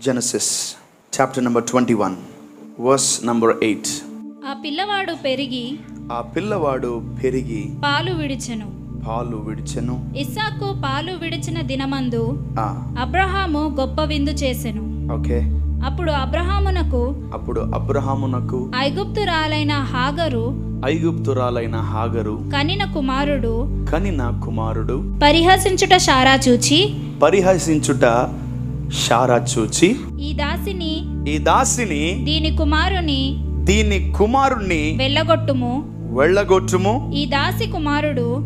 Genesis chapter number 21 verse number 8. ఆ పిల్లవాడు పెరిగి పాలు విడిచెను. ఇస్సాకు పాలు విడిచిన దినమందు అబ్రహాము గొప్ప విందు చేసెను. ఓకే. అప్పుడు అబ్రహామునకు ఐగుప్తురాలైన హాగరు కనిన కుమారుడు పరిహసించుట షారా చూచి ఈ దాసిని దీని కుమారుణ్ణి వెళ్ళగొట్టుము.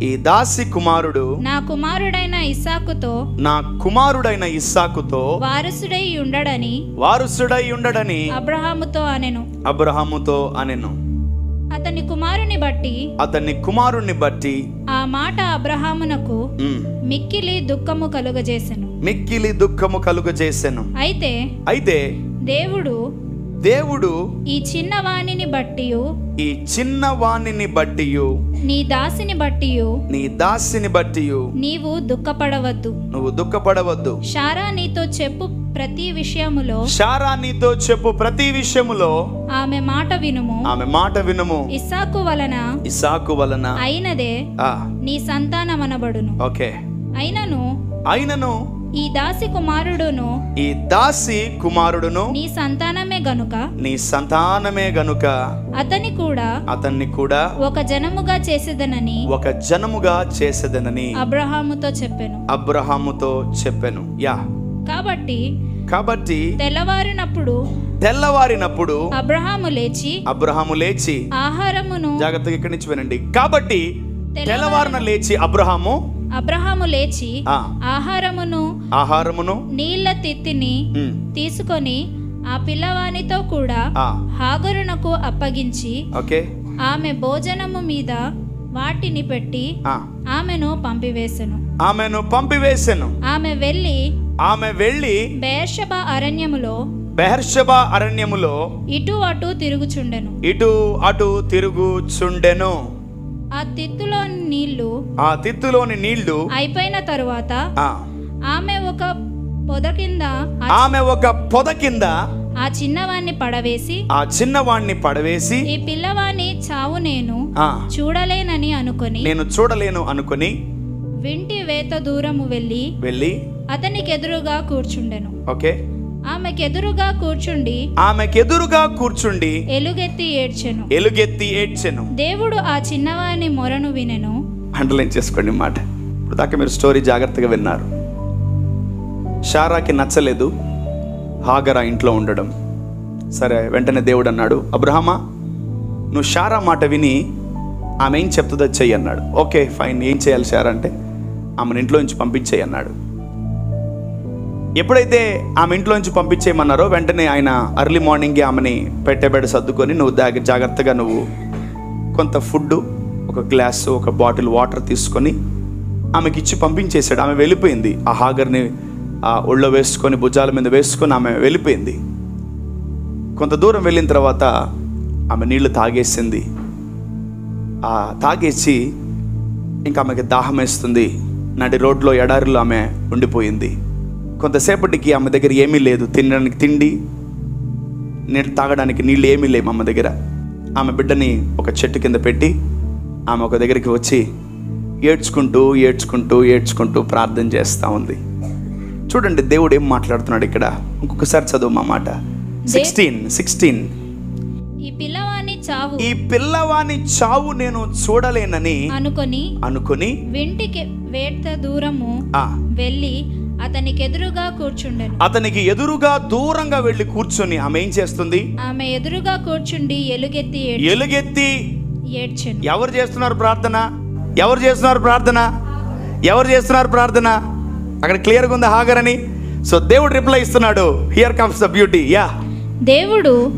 ఈ దాసి కుమారుడు నా కుమారుడైన ఇస్సాకుతో వారసుడై ఉండడని అబ్రహాముతో అనెను. అతని కుమారుని బట్టి ఆ మాట అబ్రహామునకు మిక్కిలి దుఃఖము కలుగజేసెను. అయితే దేవుడు ఈ చిన్నవానిని బట్టియు నీ దాసిని బట్టియు నీవు దుఃఖపడవద్దు. షారా నీతో చెప్పు ప్రతి విషయములో ఆమె మాట వినుము. ఇస్సాకు వలన అయినదే నీ సంతానమనబడును. ఓకే. అయినను ఈ దాసి కుమారుడును నీ సంతానమే గనుక అతన్ని కూడా ఒక జనముగా చేసేదనని అబ్రహాముతో చెప్పెను. యా. కాబట్టి తెల్లవారినప్పుడు అబ్రహాము లేచి ఆహారమును, జాగ్రత్తగా ఇక్కడి నుంచి వినండి. కాబట్టి తెల్లవారున లేచి అబ్రహాము లేచి ఆహారమును నీళ్ల తిత్తిని తీసుకొని ఆ పిల్లవానితో కూడా హాగరునకు అప్పగించి ఆమె భోజనము మీద వాటిని పెట్టి ఆమెను పంపివేసెను. ఆమె వెళ్ళి బెయేర్షెబా అరణ్యములో ఇటు అటు తిరుగుచుండెను. ఆ తిత్తులోని నీళ్లు అయిపోయిన తరువాత ఆమె ఒక పొద కింద ఆ చిన్నవాణ్ణి పడవేసి ఈ పిల్లవాని చావు నేను చూడలేను అనుకొని వింటి వేత దూరము వెళ్ళి అతనికి ఎదురుగా కూర్చుండెను. ఓకే. ఆమెకెదురుగా కూర్చుండి ఎలుగెత్తి ఏడ్చెను. దేవుడు ఆ చిన్నవాని మొరను వినెను. అండర్లైన్ చేసుకోండి మాట. ఇప్పుడు దాకా మీరు స్టోరీ జాగ్రత్తగా విన్నారు. షారాకి నచ్చలేదు హాగరా ఇంట్లో ఉండడం. సరే, వెంటనే దేవుడు అన్నాడు, అబ్రహామా, నువ్వు షారా మాట విని ఆమె ఏం చెప్తుందో చెయ్యి అన్నాడు. Okay, fine. ఏం చేయాలి షారా అంటే, ఆమెను ఇంట్లో నుంచి పంపించేయి అన్నాడు. ఎప్పుడైతే ఆమె ఇంట్లో నుంచి పంపించేయమన్నారో వెంటనే ఆయన అర్లీ మార్నింగే ఆమెని పెట్టెబెడ సర్దుకొని నువ్వు జాగ్రత్తగా నువ్వు కొంత ఫుడ్, ఒక గ్లాసు, ఒక బాటిల్ వాటర్ తీసుకొని ఆమెకి ఇచ్చి పంపించేశాడు. ఆమె వెళ్ళిపోయింది. ఆ హాగర్ని ఆ ఒళ్ళో వేసుకొని భుజాల మీద వేసుకొని ఆమె వెళ్ళిపోయింది. కొంత దూరం వెళ్ళిన తర్వాత ఆమె నీళ్లు తాగేసింది. తాగేసి ఇంకా ఆమెకి దాహం వేస్తుంది. నడి రోడ్లో ఎడారిలో ఆమె ఉండిపోయింది. కొంతసేపటికి ఆమె దగ్గర ఏమీ లేదు, తినడానికి తిండి, నీళ్ళు తాగడానికి నీళ్ళు ఏమీ లేవు అమ్మ దగ్గర. ఆమె బిడ్డని ఒక చెట్టు కింద పెట్టి ఆమె ఒక దగ్గరికి వచ్చి ఏడ్చుకుంటూ ప్రార్థన చేస్తూ ఉంది. చూడండి దేవుడు ఏం మాట్లాడుతున్నాడు ఇక్కడ. ఇంకొకసారి చదువు మా మాట. 16 ఈ పిల్లవాని చావు నేను చూడలేనని అనుకొని వింటికి వేట దూరము వెళ్ళి అతనికి ఎదురుగా దూరంగా వెళ్ళి కూర్చొని ఆమె ఏం చేస్తుంది? ఆమె ఎదురుగా కూర్చుండి ఎలుగెత్తి ఏడ్చెను. ఎవరు చేస్తున్నారు ప్రార్థన? అక్కడ క్లియర్గా ఉంది హాగర్ అని. సో దేవుడు రిప్లై ఇస్తున్నాడు. Here comes the beauty. Yeah. దేవుడు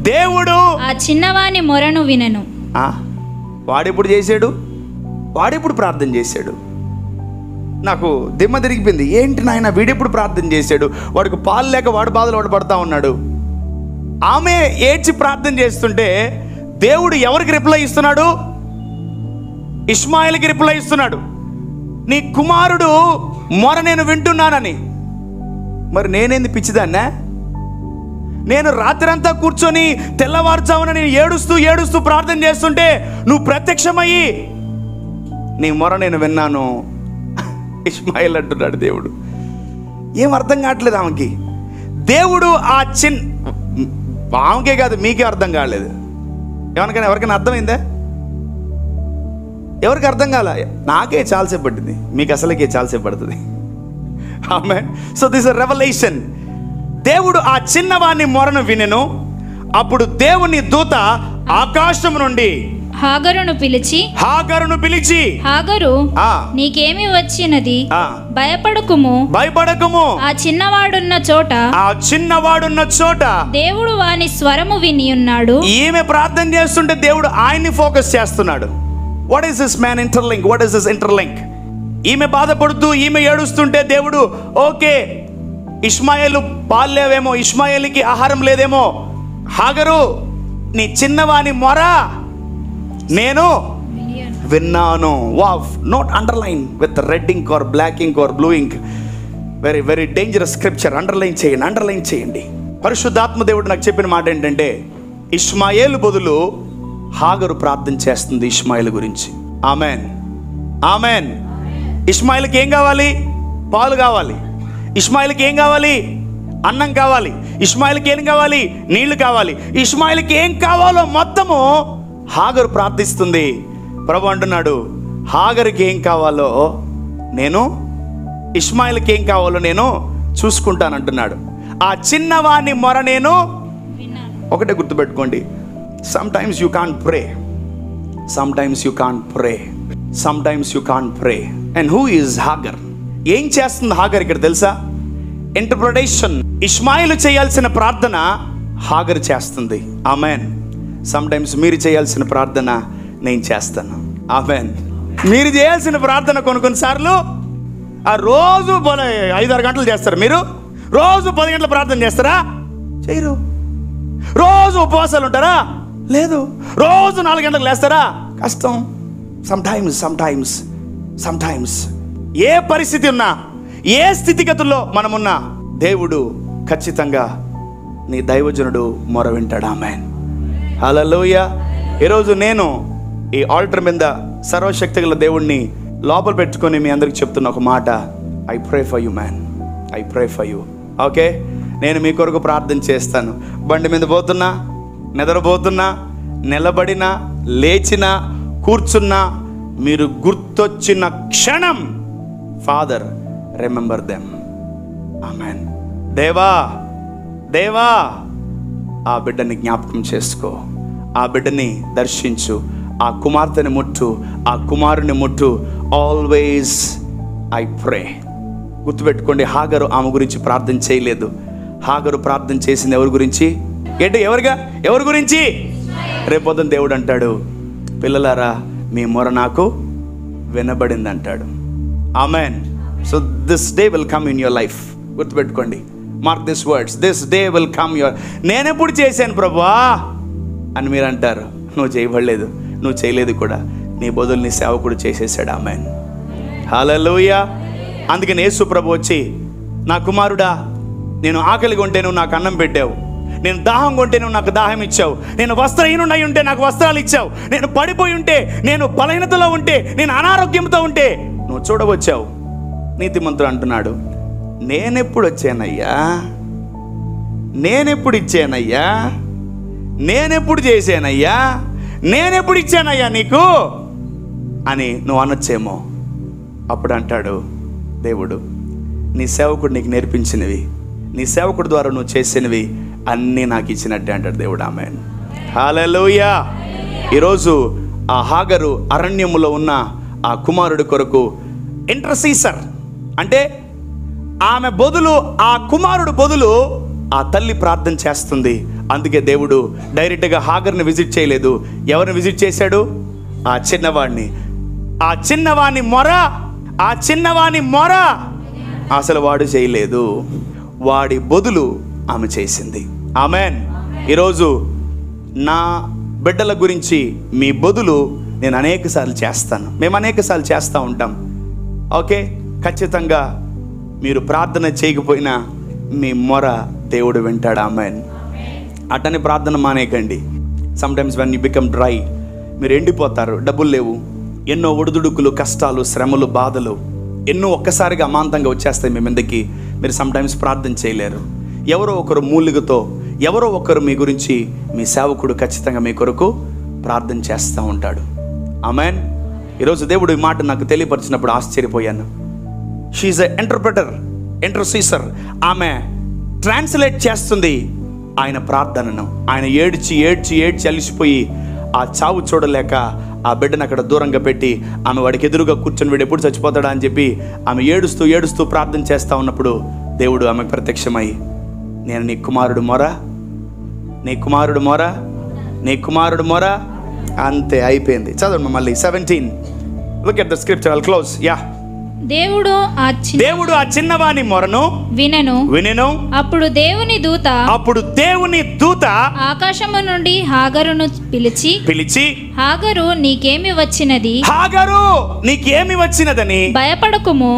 ఆ చిన్నవాని మొరను వినెను. వాడెప్పుడు చేశాడు? వాడెప్పుడు ప్రార్థన చేశాడు? నాకు దిమ్మ తిరిగిపోయింది. ఏంటి నాయన, వీడెప్పుడు ప్రార్థన చేశాడు? వాడికి పాలు లేక వాడు బాధలు పడతా ఉన్నాడు. ఆమె ఏడ్చి ప్రార్థన చేస్తుంటే దేవుడు ఎవరికి రిప్లై ఇస్తున్నాడు? ఇష్మాయిల్కి రిప్లై ఇస్తున్నాడు. నీ కుమారుడు మొర నేను వింటున్నానని. మరి నేనేంది పిచ్చిదాన్నా? నేను రాత్రంతా కూర్చొని తెల్లవారుజామున నేను ఏడుస్తూ ప్రార్థన చేస్తుంటే నువ్వు ప్రత్యక్షమయ్యి నీ మొర నేను విన్నాను. ఇష్మాయేల్ అంటున్నాడు దేవుడు. ఏం అర్థం కావట్లేదు ఆమెకి. దేవుడు ఆ ఆమెకే కాదు, మీకే అర్థం కాలేదు. ఎవరికైనా అర్థమైందా? ఎవరికి అర్థం కాల? నాకే చాలాసేపు పట్టింది, మీకు అసలుకే చాలాసేపు పడుతుంది. ఆమేన్. So this is revolution. దేవుడు ఆ చిన్నవాని మొరను వినెను. అప్పుడు దేవుని దూత ఆకాశం నుండి హాగరును పిలిచి హాగరు నీకేమి వచ్చినది? భయపడకుము ఆ చిన్నవాడున్న చోట దేవుడు వాని స్వరము విని ఉన్నాడు. ఈమె ప్రార్థన చేస్తుంటే దేవుడు ఆయన్ని ఫోకస్ చేస్తున్నాడు. What is this man interlink? What is this interlink? ఈమె బాధపడుతూ ఈమె ఏడుస్తుంటే దేవుడు ఓకే, ఇష్మాయేలు పాలేవేమో, ఇష్మాయేలుకి ఆహారం లేదేమో, హాగరు నీ చిన్నవాని మొర నేను విన్నాను. Wow, note underline with red ink or black ink or blue ink. Very very dangerous scripture. Underline చేయండి. పరిశుద్ధాత్మ దేవుడు నాకు చెప్పిన మాట ఏంటంటే, ఇష్మాయేలు బదులు హాగరు ప్రార్థన చేస్తుంది ఇష్మాయేలు గురించి. ఆమెన్. ఇష్మాయేలుకి ఏం కావాలి? పాలు కావాలి. ఇష్మాయేలుకి ఏం కావాలి? అన్నం కావాలి. ఇష్మాయేలుకి ఏం కావాలి? నీళ్లు కావాలి. ఇష్మాయేలుకి ఏం కావాలో మొత్తము హాగరు ప్రార్థిస్తుంది. ప్రభు అంటున్నాడు, హాగరుకి ఏం కావాలో నేను, ఇష్మాయేలుకి ఏం కావాలో నేను చూసుకుంటానంటున్నాడు. ఆ చిన్నవాని మొర నేను. ఒకటే గుర్తుపెట్టుకోండి, sometimes you can't pray. And who is Hagar? ఏం చేస్తుంది హాగర్ ఇక్కడ తెలుసా? ఇంటర్ప్రిటేషన్. ఇష్మాయేలు చేయాల్సిన ప్రార్థన హాగర్ చేస్తుంది. ఆమెన్. సమ్టైమ్స్ మీరు చేయాల్సిన ప్రార్థన నేను చేస్తాను. ఆమెన్. మీరు చేయాల్సిన ప్రార్థన కొన్నిసార్లు ఆ రోజు 5-6 గంటలు చేస్తారు. మీరు రోజు 10 గంటల ప్రార్థన చేస్తారా? చేయరు. రోజు ఉపవాసాలు ఉంటారా? లేదు. రోజు 4 గంటలకు లేస్తారా? కష్టం. సమ్టైమ్స్ ఏ పరిస్థితి ఉన్నా, ఏ స్థితిగతుల్లో మనమున్నా, దేవుడు ఖచ్చితంగా నీ దైవజనుడు మొర వింటాడు. ఆమేన్. హల్లెలూయా. ఈరోజు నేను ఈ ఆల్టర్ మీద సర్వశక్తి గల దేవుణ్ణి లోపల పెట్టుకొని మీ అందరికి చెప్తున్న ఒక మాట, I pray for you man. Okay, నేను మీ కొరకు ప్రార్థన చేస్తాను. బండి మీద పోతున్నా, నిద్రపోతున్నా, నిలబడినా, లేచినా, కూర్చున్నా, మీరు గుర్తొచ్చిన క్షణం, ఫాదర్ రిమెంబర్ దెమ్. ఆమెన్. దేవా ఆ బిడ్డని జ్ఞాపకం చేసుకో, ఆ బిడ్డని దర్శించు, ఆ కుమార్తెని ముట్టు, ఆ కుమారుని ముట్టు. Always I pray. గుర్తుపెట్టుకోండి, హాగరు ఆమె గురించి ప్రార్థన చేయలేదు. హాగరు ప్రార్థన చేసింది ఎవరి గురించి? ఎవరి గురించి? రేపొద్దున దేవుడు అంటాడు, పిల్లలారా మీ మొర నాకు వినబడింది అంటాడు. ఆమెన్. So this day will come in your life. గుర్తుపెట్టుకోండి, mark this words, this day will come your. నేను ఎప్పుడు చేశాను ప్రభువా అని మీరు అంటారు. నువ్వు చేయబడలేదు, నువ్వు చేయలేదు కూడా, నీ బదులు నీ సేవకుడు చేసేసాడు. ఆమెన్. హల్లెలూయా. అందుకని యేసు ప్రభు వచ్చి, నా కుమారుడా, నేను ఆకలిగా ఉంటే నువ్వు నాకు అన్నం పెట్టావు, నేను దాహంగా ఉంటే నువ్వు నాకు దాహం ఇచ్చావు, నేను వస్త్రహీనుడై ఉంటే నాకు వస్త్రాలు ఇచ్చావు, నేను పడిపోయి ఉంటే, నేను బలహీనతలో ఉంటే, నేను అనారోగ్యంతో ఉంటే నువ్వు చూడవచ్చావు. నీతిమంతుడు అంటున్నాడు, నేనెప్పుడు వచ్చానయ్యా, నేనెప్పుడు ఇచ్చానయ్యా, నేనెప్పుడు చేశానయ్యా, నేనెప్పుడు ఇచ్చానయ్యా నీకు అని నువ్వు అనొచ్చేమో. అప్పుడు అంటాడు దేవుడు, నీ సేవకుడు నీకు నేర్పించినవి, నీ సేవకుడు ద్వారా నువ్వు చేసినవి అన్నీ నాకు ఇచ్చినట్టే అంటాడు దేవుడు. ఆమేన్. హల్లెలూయా. ఈరోజు ఆ హాగరు అరణ్యములో ఉన్న ఆ కుమారుడి కొరకు ఇంటర్సీసర్, అంటే ఆమె బదులు, ఆ కుమారుడు బదులు ఆ తల్లి ప్రార్థన చేస్తుంది. అందుకే దేవుడు డైరెక్ట్గా హాగర్ని విజిట్ చేయలేదు. ఎవరిని విజిట్ చేశాడు? ఆ చిన్నవాడిని. ఆ చిన్నవాని మొర అసలు వాడు చేయలేదు, వాడి బదులు ఆమె చేసింది. ఆమెన్. ఈరోజు నా బిడ్డల గురించి మీ బదులు నేను అనేకసార్లు చేస్తాను, మేము అనేకసార్లు చేస్తూ ఉంటాం. ఓకే, ఖచ్చితంగా మీరు ప్రార్థన చేయకపోయినా మీ మొర దేవుడు వింటాడు. ఆమెన్. అట్టని ప్రార్థన మానేయకండి. Sometimes when you become dry, మీరు ఎండిపోతారు, డబ్బులు లేవు, ఎన్నో ఒడిదుడుకులు, కష్టాలు, శ్రమలు, బాధలు ఎన్నో ఒక్కసారిగా అమాంతంగా వచ్చేస్తాయి మీ మీదకి. మీరు సమ్టైమ్స్ ప్రార్థన చేయలేరు. ఎవరో ఒకరు మూలికతో, ఎవరో ఒకరు మీ గురించి, మీ సేవకుడు ఖచ్చితంగా మీ కొరకు ప్రార్థన చేస్తూ ఉంటాడు. ఆమేన్. ఈరోజు దేవుడు ఈ మాట నాకు తెలియపరిచినప్పుడు ఆశ్చర్యపోయాను. షీఈస్ ఎ ఇంటర్సీసర్. ఆమె ట్రాన్స్లేట్ చేస్తుంది ఆయన ప్రార్థనను. ఆయన ఏడ్చి ఏడ్చి ఏడ్చి అలిసిపోయి ఆ చావు చూడలేక ఆ బిడ్డను అక్కడ దూరంగా పెట్టి ఆమె వాడికి ఎదురుగా కూర్చొని వీడు ఎప్పుడు చచ్చిపోతాడా అని చెప్పి ఆమె ఏడుస్తూ ఏడుస్తూ ప్రార్థన చేస్తూ ఉన్నప్పుడు దేవుడు ఆమెకు ప్రత్యక్షమై, నేను నీ కుమారుడు మొరా, నీ కుమారుడు మొరా, నీ కుమారుడు మొరా. అంతే, అయిపోయింది. చదవండి మళ్ళీ 17. Look at the scripture. I'll close. Yeah. దేవుడు ఆ చిన్నవాని మొరను వినెను. అప్పుడు దేవుని దూత ఆకాశము నుండి హాగరును పిలిచి హాగరు నీకేమి వచ్చినదని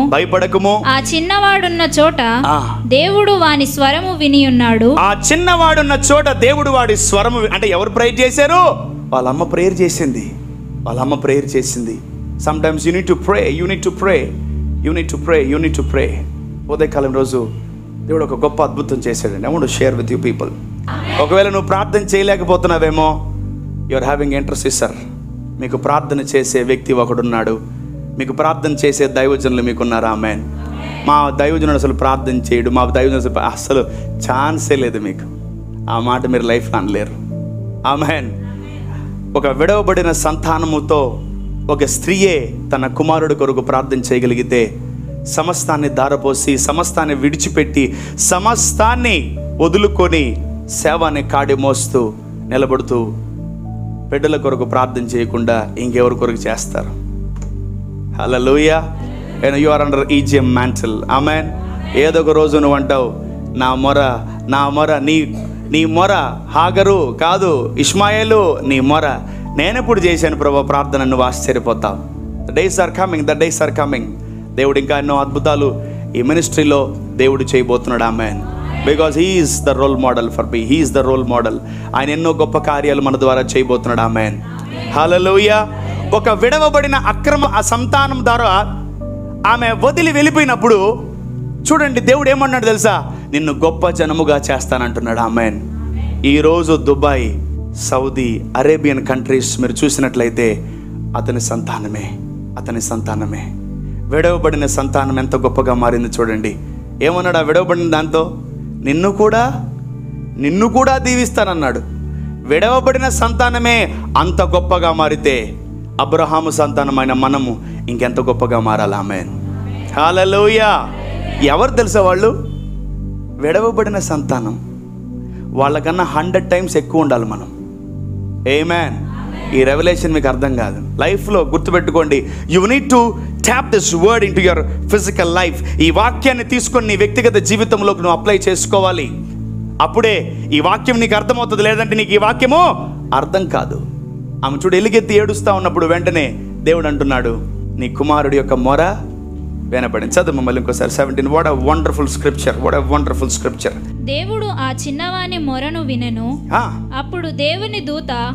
భయపడకుము. ఆ చిన్నవాడున్న చోట దేవుడు వాని స్వరము విని ఉన్నాడు. ఆ చిన్నవాడున్న చోట దేవుడు వాడి స్వరము. అంటే ఎవరు ప్రేయర్ చేశారు? వాళ్ళ అమ్మ ప్రేయర్ చేసింది. Sometimes you need to pray. ఉదయకాలం రోజు దేవుడు ఒక గొప్ప అద్భుతం చేశాడండి. I want to share with you people. ఒకవేళ నువ్వు ప్రార్థన చేయలేకపోతున్నావేమో, యు ఆర్ హ్యావింగ్ ఇంటర్సెసర్. మీకు ప్రార్థన చేసే వ్యక్తి ఒకడున్నాడు. మీకు ప్రార్థన చేసే దైవజనులు మీకున్నారు. ఆమేన్. మా దైవజనుడు అసలు ప్రార్థన చేయడు, మా దైవజనుడు అసలు ఛాన్సే లేదు. మీకు ఆ మాట మీరు లైఫ్లో అనలేరు. ఆమేన్. ఒక విడవబడిన సంతానముతో ఒక స్త్రీయే తన కుమారుడు కొరకు ప్రార్థన చేయగలిగితే, సమస్తాన్ని దారపోసి, సమస్తాన్ని విడిచిపెట్టి, సమస్తాన్ని వదులుకొని సేవని కాడి మోస్తూ నిలబడుతూ బిడ్డల కొరకు ప్రార్థన చేయకుండా ఇంకెవరి కొరకు చేస్తారు? హల్లెలూయా. యు ఆర్ అండర్ ఈజియం మ్యాంటిల్. ఆమేన్. ఏదో ఒక రోజు నువ్వు అంటావు, నా మొర నీ మొర హాగరు కాదు, ఇష్మాయేలు నీ మొర నేనెప్పుడు చేశాను ప్రభు ప్రార్థన, నువ్వు ఆశ్చర్యపోతావు. The days are coming. దేవుడు ఇంకా ఎన్నో అద్భుతాలు ఈ మినిస్ట్రీలో దేవుడు చేయబోతున్నాడు. ఆమేన్. Because he is the role model for me. He is the role model. ఆయన ఎన్నో గొప్ప కార్యాలు మన ద్వారా చేయబోతున్నాడు. ఆమేన్. హల్లెలూయా. ఒక విడవబడిన అక్రమ సంతానం ద్వారా ఆమె వదిలి వెళ్ళిపోయినప్పుడు చూడండి దేవుడు ఏమన్నాడు తెలుసా? నిన్ను గొప్ప జనముగా చేస్తానంటున్నాడు. ఆమేన్. ఈరోజు దుబాయ్, సౌదీ అరేబియన్ కంట్రీస్ మీరు చూసినట్లయితే అతని సంతానమే విడవబడిన సంతానం ఎంత గొప్పగా మారింది చూడండి. ఏమన్నాడు ఆ విడవబడిన దాంతో? నిన్ను కూడా దీవిస్తానన్నాడు. విడవబడిన సంతానమే అంత గొప్పగా మారితే అబ్రహాము సంతానమైన మనము ఇంకెంత గొప్పగా మారాలి. ఆమేన్. హల్లెలూయా. ఎవరు తెలుసా వాళ్ళు? విడవబడిన సంతానం. వాళ్ళకన్నా 100 times ఎక్కువ ఉండాలి మనం. ఆమేన్. ఈ రెవల్యూషన్ మీకు అర్థం కాదు. లైఫ్లో గుర్తుపెట్టుకోండి, you need to tap this word in to your physical life. ఈ వాక్యాన్ని తీసుకొని నీ వ్యక్తిగత జీవితంలోకి నువ్వు అప్లై చేసుకోవాలి. అప్పుడే ఈ వాక్యం నీకు అర్థమవుతుంది. లేదంటే నీకు ఈ వాక్యము అర్థం కాదు. ఆమె చూడు ఎలుగెత్తి ఏడుస్తూ ఉన్నప్పుడు వెంటనే దేవుడు అంటున్నాడు, నీ కుమారుడి యొక్క మొర వినపడింది. చదువు మమ్మల్ని ఇంకోసారి 17. What a wonderful scripture. దేవుడు ఆ చిన్నవాని మొరను వినెను.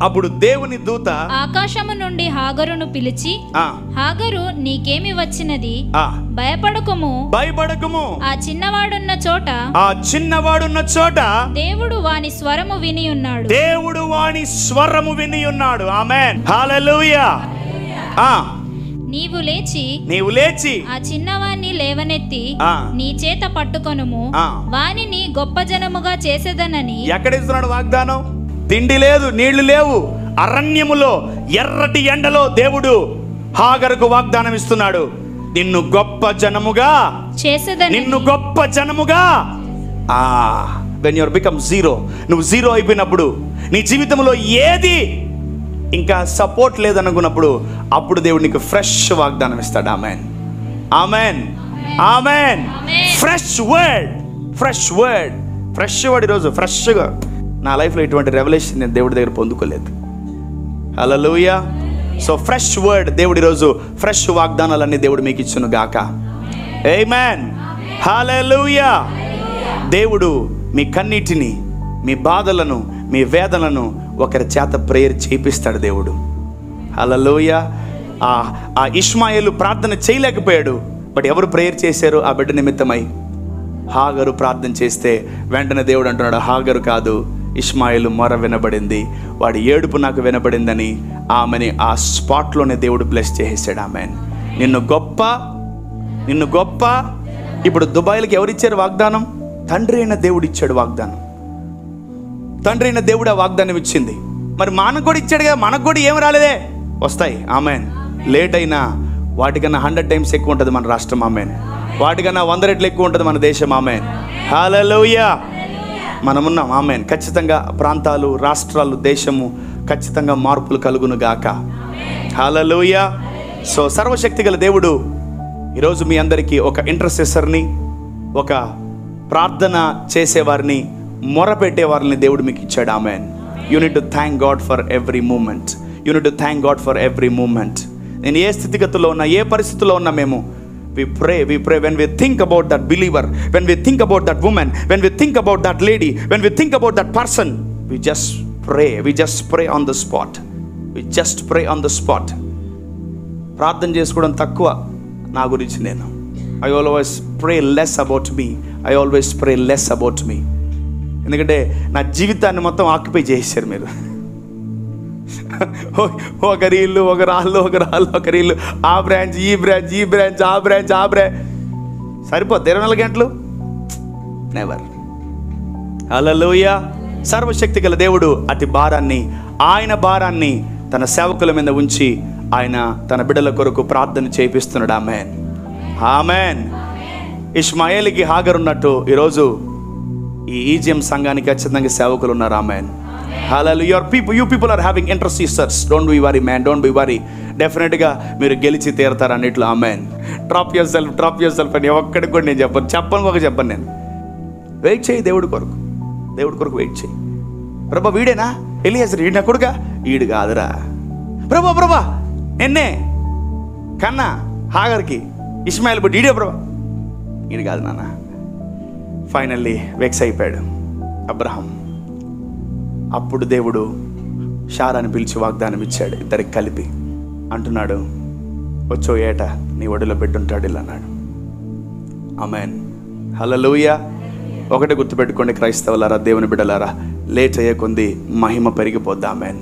అప్పుడు దేవుని దూత ఆకాశము నుండి హాగరును పిలిచి, హాగరు నీకేమి వచ్చినది? భయపడకుము. ఆ చిన్నవాడున్న చోట దేవుడు వాని స్వరము విని ఉన్నాడు. ఆమేన్. హల్లెలూయా. నీవు లేచి ఆ చిన్నవాణ్ణి లేవనెత్తి నీ చేత పట్టుకొనుము, వానిని గొప్ప జనముగా చేసేదనని. ఎక్కడ ఇస్తున్నాడు వాగ్దానం? తిండి లేదు, నీళ్లు లేవు, అరణ్యములో ఎర్రటి ఎండలో దేవుడు హాగరుకు వాగ్దానం ఇస్తున్నాడు. నిన్ను గొప్ప జనముగా చేసేదని. when you become zero, నువ్వు జీరో అయిపోయినప్పుడు, నీ జీవితంలో ఏది ఇంకా సపోర్ట్ లేదనుకున్నప్పుడు, అప్పుడు దేవుడు నీకు ఫ్రెష్ వాగ్దానం ఇస్తాడు. ఆమేన్. ఫ్రెష్ వర్డ్ ఈరోజు ఫ్రెష్గా. నా లైఫ్లో ఇటువంటి రెవల్యూషన్ నేను దేవుడి దగ్గర పొందుకోలేదు. హల్లెలూయా. సో ఫ్రెష్ వర్డ్ దేవుడు ఈరోజు ఫ్రెష్ వాగ్దానాలన్నీ దేవుడు మీకు ఇచ్చును గాక. ఆమేన్. హల్లెలూయా. దేవుడు మీ కన్నీటిని, మీ బాధలను, మీ వేదనలను ఒకరి చేత ప్రేయర్ చేపిస్తాడు దేవుడు. హల్లెలూయా. ఆ ఇష్మాయేలు ప్రార్థన చేయలేకపోయాడు, బట్ ఎవరు ప్రేయర్ చేశారు ఆ బిడ్డ నిమిత్తమై? హాగరు ప్రార్థన చేస్తే వెంటనే దేవుడు అంటున్నాడు, హాగరు కాదు, ఇష్మాయేలు మొర వినబడింది, వాడి ఏడుపు నాకు వినబడిందని ఆమెని ఆ స్పాట్లోనే దేవుడు బ్లెస్ చేసేసాడు. ఆమెన్. నిన్ను గొప్ప ఇప్పుడు దుబాయ్లకి ఎవరిచ్చారు వాగ్దానం? తండ్రి అయిన దేవుడు ఇచ్చాడు వాగ్దానం. తండ్రి అయిన దేవుడు ఆ వాగ్దానం ఇచ్చింది. మరి మనకు కూడా ఇచ్చాడు కదా, మనకు కూడా ఏం రాలేదే, వస్తాయి. ఆమెన్. లేట్ అయినా వాటికన్నా 100 times ఎక్కువ ఉంటుంది మన రాష్ట్రం. ఆమెన్. వాటికన్నా 100 రెట్లు ఎక్కువ ఉంటుంది మన దేశం. ఆమెన్. హల్లెలూయా. మనమున్నాం. ఆమెన్. ఖచ్చితంగా ప్రాంతాలు, రాష్ట్రాలు, దేశము ఖచ్చితంగా మార్పులు కలుగును గాక. హల్లెలూయా. సో సర్వశక్తి గల దేవుడు ఈరోజు మీ అందరికీ ఒక ఇంటర్సెసర్ని, ఒక ప్రార్థన చేసేవారిని, మొరపెట్టేవారిని దేవుడు మీకు ఇచ్చాడు. Amen. You need to thank God for every moment. You need to thank God for every moment. నేను ఏ స్థితిగతుల్లో ఉన్నా, ఏ పరిస్థితుల్లో ఉన్నా, మేము we pray when we think about that believer, when we think about that woman, when we think about that lady, when we think about that person, we just pray on the spot. ప్రార్థన చేసుకోవడం తక్కువ నా గురించి. నేను I always pray less about me. ఎందుకంటే నా జీవితాన్ని మొత్తం ఆక్యుపై చేశారు మీరు. ఒక రీళ్ళు, ఒక రాళ్ళు, ఆ బ్రాంచ్, ఈ బ్రాంచ్, ఆ బ్రాంచ్. సరిపోద్ది 24 గంటలు? నెవర్. హల్లెలూయా. సర్వశక్తి గల దేవుడు అతి భారాన్ని, ఆయన భారాన్ని తన సేవకుల మీద ఉంచి ఆయన తన బిడ్డల కొరకు ప్రార్థన చేపిస్తున్నాడు. ఆమెన్. ఆమెన్. ఇష్మాయేలుకి హాగర్ ఉన్నట్టు ఈరోజు ఈ ఈజిఎం సంఘానికి ఖచ్చితంగా సేవకులు ఉన్నారు. Amen. Hallelujah. You people are having intercessors. Don't be worry, man. Don't be worry. డెఫినెట్గా మీరు గెలిచి తీరుతారు అన్నిట్లో. ఆమెన్. డ్రాప్ యువర్ సెల్ఫ్ అని ఒక్కడికి కూడా నేను చెప్పను. నేను వెయిట్ చేయి దేవుడి కొరకు వెయిట్ చేయి. ప్రభా వీడేనా ఎలియాజరు? ఈడు నా కొడుకా? ఈడు కాదురా. ప్రభా నిన్నే కన్నా హాగర్కి ఇష్మాయేలు బట్టి ఈడే ప్రభా, ఈడు కాదు నాన్న. ఫైనల్లీ వెక్స్ అయిపోయాడు అబ్రహాం. అప్పుడు దేవుడు షారాని పిలిచి వాగ్దానం ఇచ్చాడు. ఇద్దరికి కలిపి అంటున్నాడు, వచ్చో ఏట నీ ఒడిలో బిడ్డుంటాడు ఇలా అన్నాడు. ఆమెన్. హల్లెలూయా. ఒకటే గుర్తుపెట్టుకోండి క్రైస్తవులారా, దేవుని బిడ్డలారా, లేట్ అయ్యే కొంది మహిమ పెరిగిపోద్దా. ఆమెన్.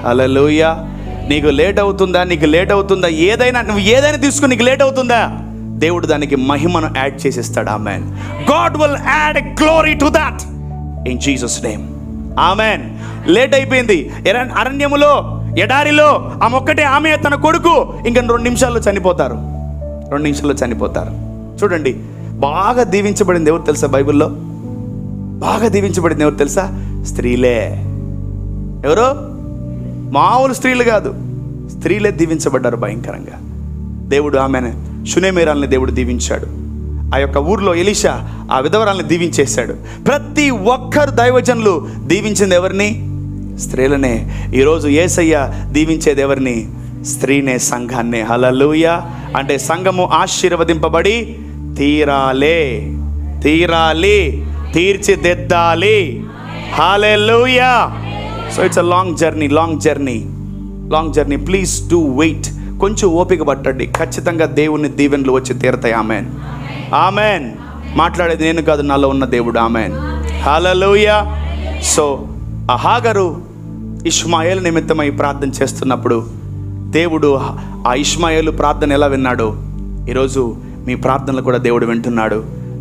హల్లెలూయా. నీకు లేట్ అవుతుందా? నువ్వు ఏదైనా తీసుకుని నీకు లేట్ అవుతుందా? దేవుడు దానికి మహిమను యాడ్ చేసేస్తాడు. Amen. God will add a glory to that in Jesus name. Amen. Late అయిపోయింది. అరణ్యములో, ఎడారిలో ఆమె తన కొడుకు ఇంకా 2 నిమిషాల్లో చనిపోతారు. చూడండి, బాగా దీవించబడింది ఎవరు తెలుసా? బైబిల్లో బాగా దీవించబడింది ఎవరు తెలుసా? స్త్రీలే. ఎవరు? మామూలు స్త్రీలు కాదు, స్త్రీలే దీవించబడ్డారు భయంకరంగా. దేవుడు ఆమెను, షునేమేరాల్ని దేవుడు దీవించాడు. ఆ యొక్క ఊర్లో ఎలీషా ఆ విధవరాల్ని దీవించేశాడు. ప్రతి ఒక్కరు దైవజనులు దీవించింది ఎవరిని? స్త్రీలనే. ఈరోజు యేసయ్య దీవించేది ఎవరిని? స్త్రీనే, సంఘాన్నే. హల్లెలూయా. అంటే సంఘము ఆశీర్వదింపబడి తీరాలి, తీర్చిదిద్దాలి. Hallelujah. So it's a long journey. Please do wait. కొంచెం ఓపిక పట్టండి. ఖచ్చితంగా దేవుని దీవెనలు వచ్చి తీరతాయి. ఆమెన్. ఆమెన్. మాట్లాడేది నేను కాదు, నాలో ఉన్న దేవుడు. ఆమెన్. హల్లెలూయా. సో ఆ హాగరు ఇష్మాయేలు నిమిత్తమై ప్రార్థన చేస్తున్నప్పుడు దేవుడు ఆ ఇష్మాయేలు ప్రార్థన ఎలా విన్నాడో ఈరోజు మీ ప్రార్థనలు కూడా దేవుడు వింటున్నాడు.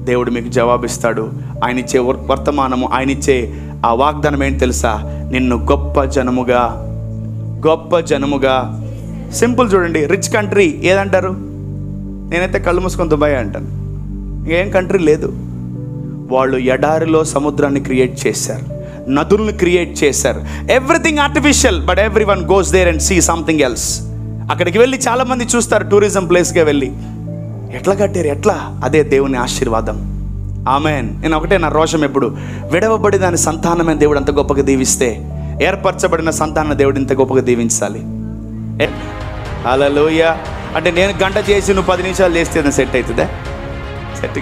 దేవుడు మీకు జవాబిస్తాడు. ఆయన ఇచ్చే వర్తమానము, ఆయన ఇచ్చే ఆ వాగ్దానం ఏంటి తెలుసా? నిన్ను గొప్ప జనముగా. సింపుల్. చూడండి, రిచ్ కంట్రీ ఏదంటారు? నేనైతే కళ్ళు మూసుకొని దుబాయ్ అంటాను. ఏం కంట్రీ లేదు. వాళ్ళు ఎడారిలో సముద్రాన్ని క్రియేట్ చేశారు, నదులను క్రియేట్ చేశారు. Everything artificial, but every one goes there and see something else. అక్కడికి వెళ్ళి చాలామంది చూస్తారు, టూరిజం ప్లేస్గా వెళ్ళి. ఎట్లా కట్టారు? ఎట్లా? అదే దేవుని ఆశీర్వాదం. ఆమెన్. నేను ఒకటే నా రోషం ఎప్పుడు, విడవబడి దాని సంతానమైన దేవుడు అంత గొప్పగా దీవిస్తే, ఏర్పరచబడిన సంతాన దేవుడు ఇంత గొప్పగా దీవించాలి. హల్లెలూయా. అంటే నేను గంట చేసి నువ్వు 10 నిమిషాలు చేస్తే సెట్ అవుతుందా? సెట్